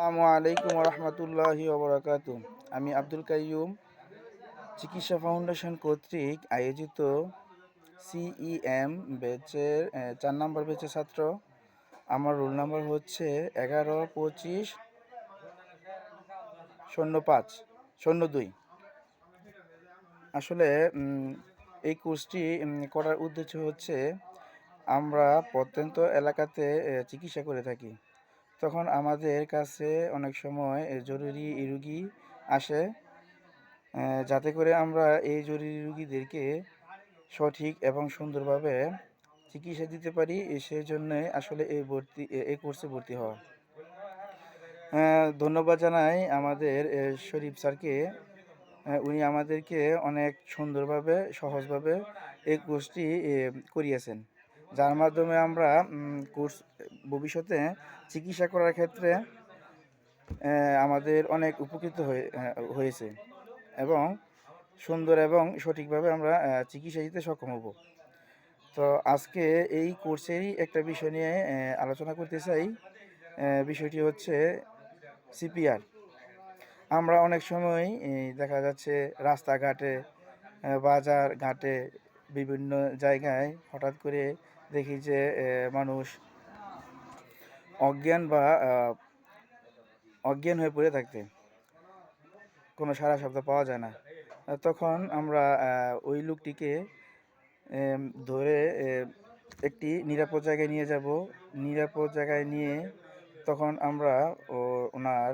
আসসালামু আলাইকুম রহমতুল্লাহি ওবরাকাতু। আমি আব্দুল কাইয়ুম চিকিৎসা ফাউন্ডেশন কর্তৃক আয়োজিত সিইএম ব্যাচের 4 নম্বর ব্যাচের ছাত্র। আমার রোল নাম্বার হচ্ছে 11250502। আসলে এই কোর্সটি করার উদ্দেশ্য হচ্ছে আমরা প্রত্যন্ত এলাকাতে চিকিৎসা করে থাকি। তখন আমাদের কাছে অনেক সময় জরুরি রুগী আসে, যাতে করে আমরা এই জরুরি রুগীদেরকে সঠিক এবং সুন্দরভাবে চিকিৎসা দিতে পারি। সেই জন্যে আসলে এই কোর্সে ভর্তি হওয়া। ধন্যবাদ জানাই আমাদের শরীফ স্যারকে। উনি আমাদেরকে অনেক সুন্দরভাবে সহজভাবে এই কোর্সটি করিয়েছেন, যার মাধ্যমে আমরা কোর্স ভবিষ্যতে চিকিৎসা করার ক্ষেত্রে আমাদের অনেক উপকৃত হয়েছে এবং সুন্দর এবং সঠিকভাবে আমরা চিকিৎসা দিতে সক্ষম হব। তো আজকে এই কোর্সেরই একটা বিষয় নিয়ে আলোচনা করতে চাই। বিষয়টি হচ্ছে সিপিআর। আমরা অনেক সময় দেখা যাচ্ছে রাস্তাঘাটে, বাজার ঘাটে, বিভিন্ন জায়গায় হঠাৎ করে দেখি যে মানুষ অজ্ঞান হয়ে পড়ে থাকতে, কোনো সাড়া শব্দ পাওয়া যায় না। তখন আমরা ওই লোকটিকে ধরে একটি নিরাপদ জায়গায় নিয়ে যাব। নিরাপদ জায়গায় নিয়ে তখন আমরা ওনার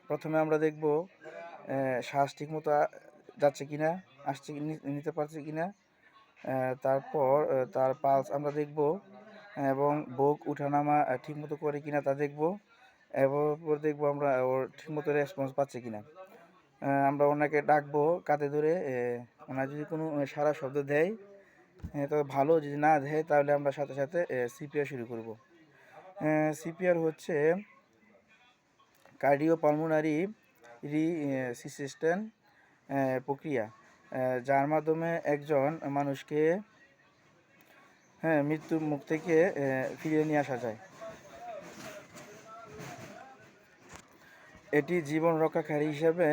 প্রথমে আমরা দেখব শ্বাস ঠিকমতো যাচ্ছে কিনা, নিতে পারছে কিনা। তারপর তার পালস আমরা দেখব এবং বুক উঠানামা ঠিকমতো করে কিনা তা দেখব। এরপর দেখব আমরা ওর ঠিকমতো রেসপন্স পাচ্ছে কিনা। আমরা ওনাকে ডাকবো কাঁধে ধরে। ওনার যদি কোনো সারা শব্দ দেয় তবে ভালো, যদি না দেয় তাহলে আমরা সাথে সাথে সিপিআর শুরু করব। সিপিআর হচ্ছে কার্ডিওপালমোনারি রিসিস্টেন্ট প্রক্রিয়া, যার মাধ্যমে একজন মানুষকে মৃত্যুর মুখ থেকে ফিরিয়ে নিয়ে আসা যায়। এটি জীবন রক্ষাকারী হিসেবে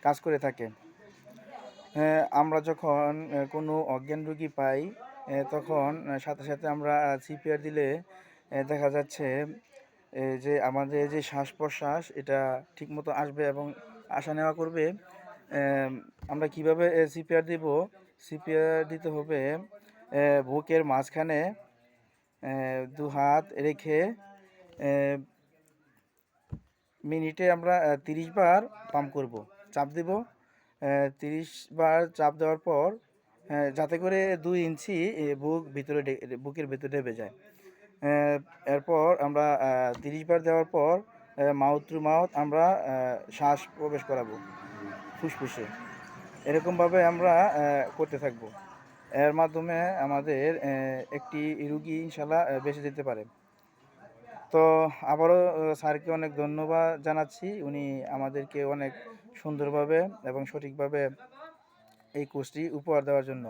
কাজ করে থাকে। আমরা যখন কোনো অজ্ঞান রোগী পাই তখন সাথে সাথে আমরা সিপিআর দিলে দেখা যাচ্ছে যে আমাদের যে শ্বাস প্রশ্বাস এটা ঠিকমতো আসবে এবং আসা নেওয়া করবে। আমরা কিভাবে সিপিআর দিব? সিপিআর দিতে হবে বুকের মাঝখানে 2 হাত রেখে মিনিটে আমরা 30 বার পাম্প করব, চাপ দেব। 30 বার চাপ দেওয়ার পর যাতে করে 2 ইঞ্চি বুকের ভিতরে ঢেবে যায়। এরপর আমরা 30 বার দেওয়ার পর মাউথ টু মাউথ আমরা শ্বাস প্রবেশ করাবো ফুসফুসে। এরকমভাবে আমরা করতে থাকব। এর মাধ্যমে আমাদের একটি রুগী ইনশাল্লাহ বেঁচে যেতে পারে। তো আবারও স্যারকে অনেক ধন্যবাদ জানাচ্ছি। উনি আমাদেরকে অনেক সুন্দরভাবে এবং সঠিকভাবে এই কোর্সটি উপহার দেওয়ার জন্য।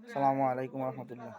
আসসালামু আলাইকুম রহমতুল্লাহ।